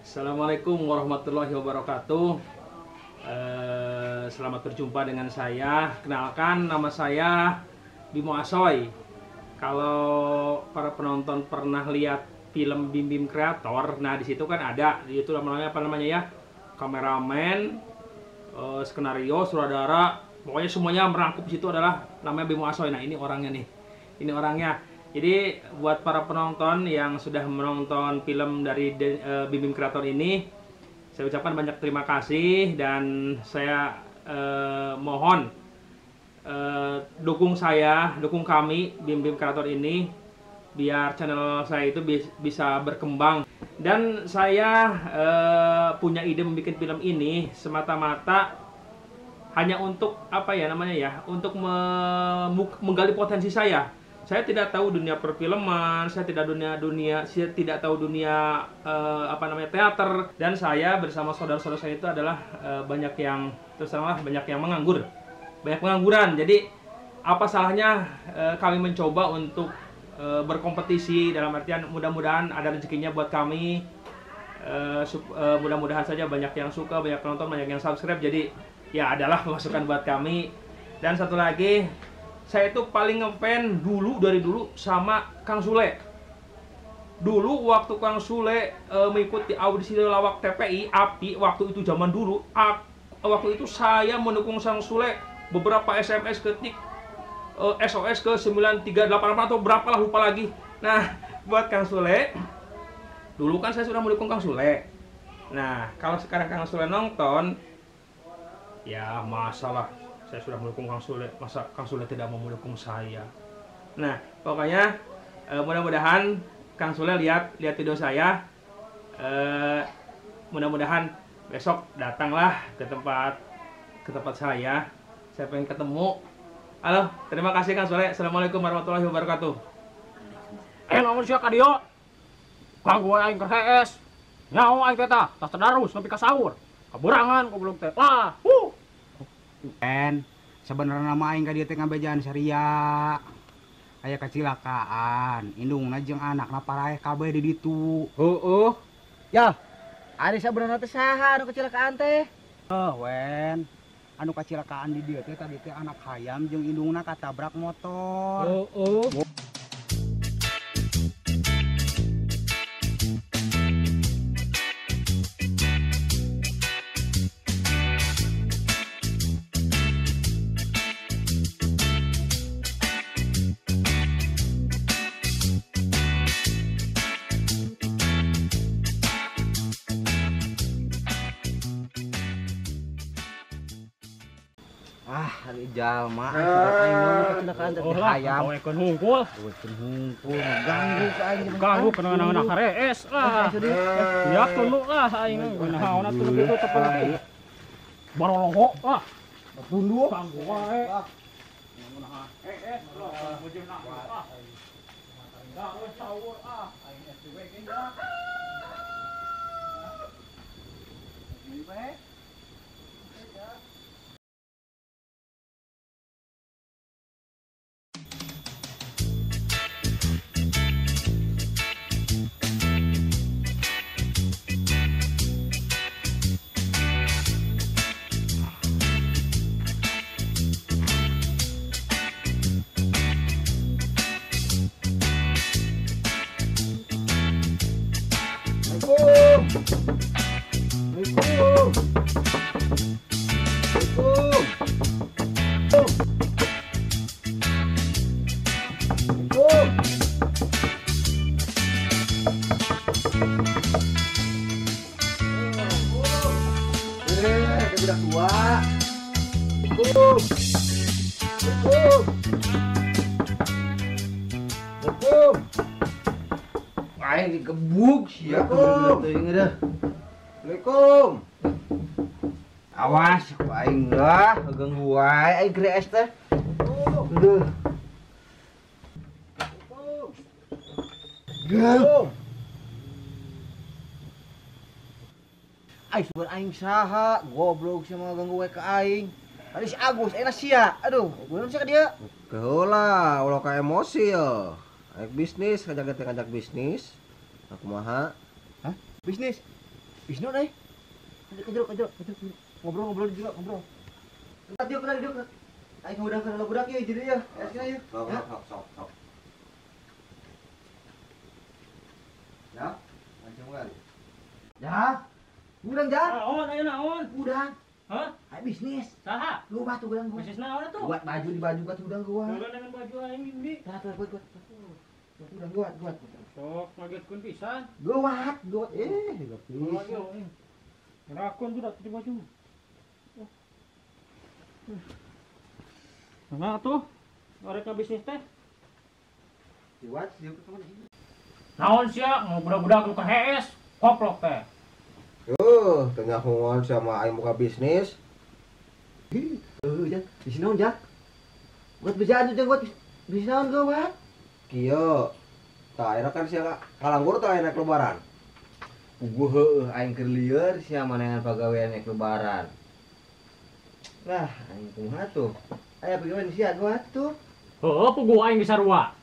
Assalamualaikum warahmatullahi wabarakatuh. Selamat berjumpa dengan saya. Kenalkan, nama saya Bimo Asoy. Kalau para penonton pernah lihat film Bim Bim Kreator, nah di situ kan ada, itu namanya apa namanya ya, kameramen, skenario, sutradara, pokoknya semuanya merangkup di situ adalah namanya Bimo Asoy. Nah ini orangnya nih, ini orangnya. Jadi buat para penonton yang sudah menonton film dari Bim Bim Kreator ini, saya ucapkan banyak terima kasih dan saya mohon dukung kami Bim Bim Kreator ini biar channel saya itu bisa berkembang. Dan saya punya ide membuat film ini semata-mata hanya untuk apa ya namanya ya, untuk menggali potensi saya. Saya tidak tahu dunia perfilman, saya tidak tahu dunia apa namanya teater, dan saya bersama saudara-saudara saya itu adalah banyak yang pengangguran. Jadi apa salahnya kami mencoba untuk berkompetisi, dalam artian mudah-mudahan ada rezekinya buat kami. Mudah-mudahan saja banyak yang suka, banyak penonton, banyak yang subscribe. Jadi ya adalah masukan buat kami. Dan satu lagi, saya itu paling ngefans dari dulu sama Kang Sule. Dulu waktu Kang Sule mengikuti audisi lawak TPI API, waktu itu zaman dulu, waktu itu saya mendukung Kang Sule. Beberapa SMS ketik SOS ke 9388 atau berapa lah, lupa lagi. Nah, buat Kang Sule, dulu kan saya sudah mendukung Kang Sule. Nah, kalau sekarang Kang Sule nonton, ya masalah saya sudah mendukung Kang Sule, masa Kang Sule tidak mau mendukung saya. Nah, pokoknya mudah-mudahan Kang Sule lihat video saya. Mudah-mudahan besok datanglah ke tempat saya. Saya pengen ketemu. Halo, terima kasih Kang Sule. Assalamualaikum warahmatullahi wabarakatuh. Namun siya ka diyo. Ganggu aing ke HS. Nyaho aing teh tas tadarus nepi ka sahur. Kaburangan ku belum teh. Lah, En, sebenarnya nama aing ka dieu teh ngabejaan saria. Aya kecelakaan, indungna jeung anakna paraeh kabeh di ditu. Heueuh. Ya. Ari sabenerna teh saha anu kecelakaan teh? Wen. Anu kecelakaan di dieu teh tadi teh anak hayam jeung indungna katabrak motor. Ari jalma aing mun kecelakaan teh hayam. Awe keun hungkul. Eueun hungkul ganggu ka aing. Ganggu kana anak harees lah. Ya tunu lah aing nahaona tunu kitu tepan lagi. Barolongo lah. Tunduk. Ganggu wae. Mujim nah. Enggak wes sahur aing SDW ge ya. Ini bae. Budak tua. Assalamualaikum. Aing digebuk sia teuing dah. Assalamualaikum. Awas ku aing lah ganggu wae aing grees teh. Duh. Assalamualaikum. Aing sebenarnya aing saha, goblok sama ganggu wae ka aing. Tadi si Agus, enak sia. Aduh, bener sih ka dia. Kehola, ulah ka emosi ya. Aik bisnis, ngajak bisnis. Aku maha. Hah? Bisnis? Wisnu deh. Kejelok. Ngobrol juga, ngobrol. Kenal dia. Aing udah kenal budak ya jadi ya. Esnya ya. Sok. Ya, macam kan. Ya. Udang ja. Naon ayo naon? Udang. Hah? Ai bisnis. Saha? Gua batu udang gua. Bisnis naon atuh? Buat baju di baju buat udang gua. Bukan dengan baju aing di. Buat. Udang buat. Sok ngagetkeun pisan. Buat. Oh, yo. Rakon tuh di baju. Nah tuh, ngorek bisnis teh. Buat dia ke mana ini? Naon sia budak-budak lu ke HS, koplok teh. Tengah ngomong sama aing buka bisnis. Ja. Di sini on ja. Buat bisa aja buat bisa on gua buat. Kieu. Tah ayeuna kan sia kalanggur tah ayeuna lebaran. Gua heueuh aing keur lieur sia manengan pagawean ek lebaran. Lah, aing kumaha tuh? Aya pagawean sia gua tuh. Heueuh puguh aing di sarua.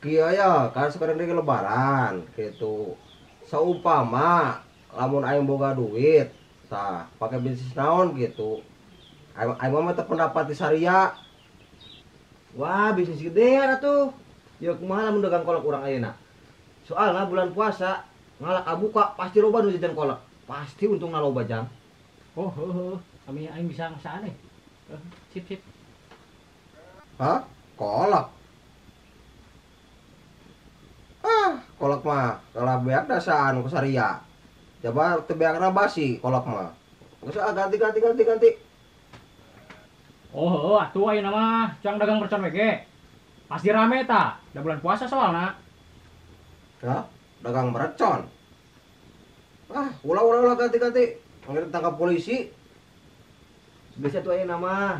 Kieu ya, kan sekarang ini lebaran gitu. Saumpama lamun aing boga duit, tah pakai bisnis naon gitu. Aing mah teh pendapat di Saria. Wah, bisnis gedean atuh. Ya kumaha lamun dagang kolak urang ayeuna. Soalna bulan puasa ngalak abuka pasti loba nu jajan kolak. Pasti untungna loba jang. Oh, heueuh. Kami aing bisa ngasaan deh. Sip. Hah? Kolak. Kolak mah kalau beak dasaan ku Saria. Coba teu beakna basi kolak mah. Geus ganti. Oh, heueuh atuh ayeuna mah cang dagang mercon wege. Pasti rame ta, da bulan puasa soalna. Ya, dagang mercon. Ulah ganti. Panggil tangkap polisi. Biasa tuh ayeuna mah.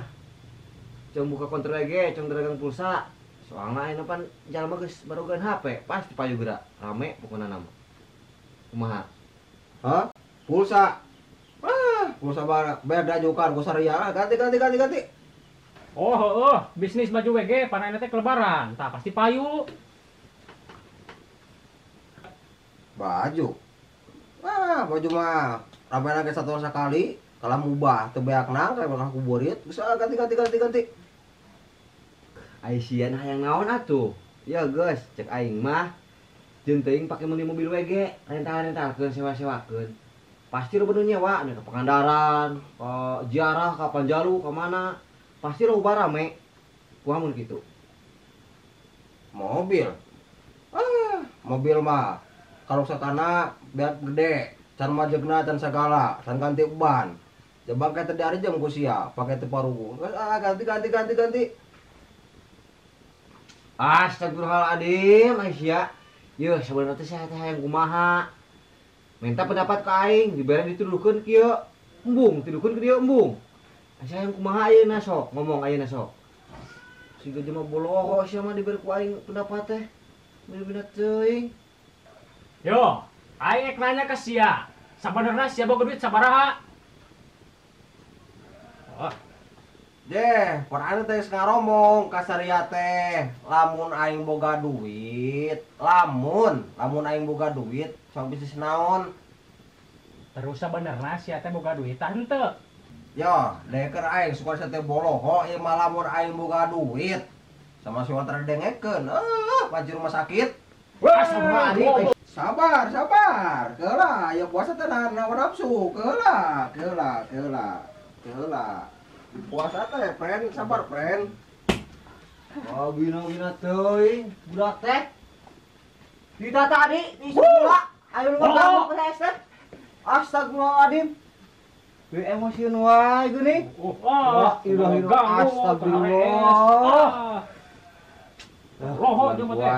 Cong buka konter lagi, cong dagang pulsa. Soalna ayeuna pan jalma geus barogan HP, pasti payu geura. Rame pokona nama. Kumaha? Hah? Pulsa. Pulsa beda jukan ku Saria. Ganti. Oh, heueuh, bisnis baju wege panahna teh kelebaran. Tah pasti payu. Baju. Baju mah ramena ge satu sakali, kalau mubah teu beakna kayak bakal kuburit, geus ganti. Aisyah hayang naon atuh? Ya geus, cek aing mah jeung teuing pake meuli mobil WG, rental-rentalkeun sewa-sewakeun. Pasti lo bener nyewa, nih ke Pangandaran, ke Ziarah, ke Panjalu, ke mana. Pasti lo rame. Kumaha mun kitu? Mobil. Mobil mah kalau sakana biar gede, can majegna can sagala, can ganti ban. Coba kayak tadi hari jam ku sia, pakai teu parugu. Ganti. Astagfirullahaladzim, Aisyah. Yeuh, sebenarnya teh saya teh hayang kumaha. Minta pendapat ka aing, dibere dituduhkeun kieu. Embung, tuduhkeun ke dieu embung. Saya hayang kumaha ayeuna sok, ngomong ayeuna sok. Siga jelema boloho sia mah dibere ku aing pendapat teh. Bener-bener teuing. Yo, aing ek nanya ke sia. Sabenerna sia boga duit sabaraha? Oh, Deh, pernah teh ngaromong ka Saria teh, lamun aing boga duit, lamun aing boga duit, sok bisnis naon? terus sabenerna sia teh boga duit tah henteu. Yo, deker aing suka teh boloho ieu mah lamun aing boga duit. Sama si wantar dengekeun. Panci rumah sakit. Astagfirullahaladzim. Sabar. Keula, ya puasa teh nahan nafsu. Keula. Puasa teh, friend, sabar, friend. Oh, bina teuing, budak teh. Dita tadi di sekolah, ayo lu ngomong ke saya. Astagfirullahaladzim. Be emosian wae geuning. Astagfirullah. Roho jeung teh.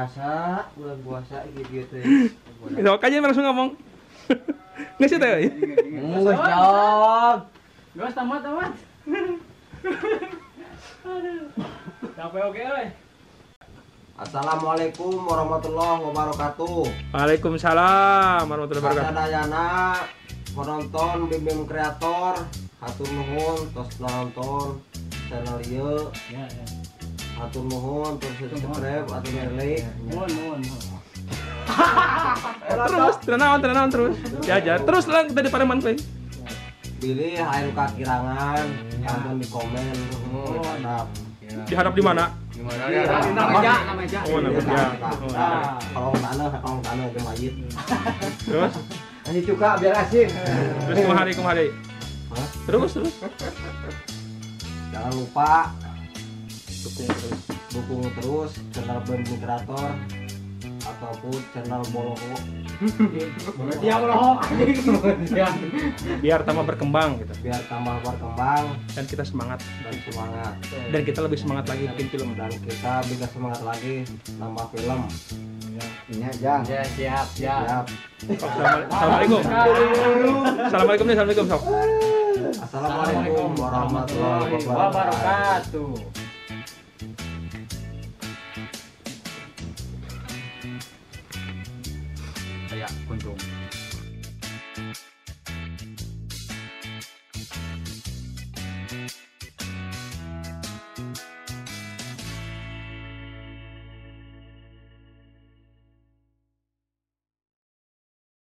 Bulan puasa ieu teh. Sok aja langsung ngomong. Nggak sih teh. Geus jog. Geus tamat. Sampai oke euy. Assalamualaikum warahmatullahi wabarakatuh. Waalaikumsalam warahmatullahi wabarakatuh. Sadayana penonton Bim Kreator, hatur nuhun tos nonton channel ieu. Ya. Hatur nuhun terus subscribe atau like. Nuhun. Terus tenawan terus. Diajar. Terus lah kita di Pareman kowe. Pilih air kakirangan, langsung di komen. Mantap. Dihadap di mana? Nameja. Oh, namanya. Kalau tanah itu mayit. Terus Kasih cuka biar asin. terus kemari. Hah? Terus. Jangan lupa dukung terus channel BEM Kreator ataupun channel Boloho. Dia loh. Biar tambah berkembang gitu. Biar tambah berkembang Dan kita semangat. dan semangat. Dan kita lebih semangat lagi bikin film. Dan kita bisa semangat lagi nambah film. Ini aja. Ya, siap. Siap. Assalamualaikum. Assalamualaikum nih, assalamualaikum sob. Assalamualaikum warahmatullahi wabarakatuh. Kayak kunjung.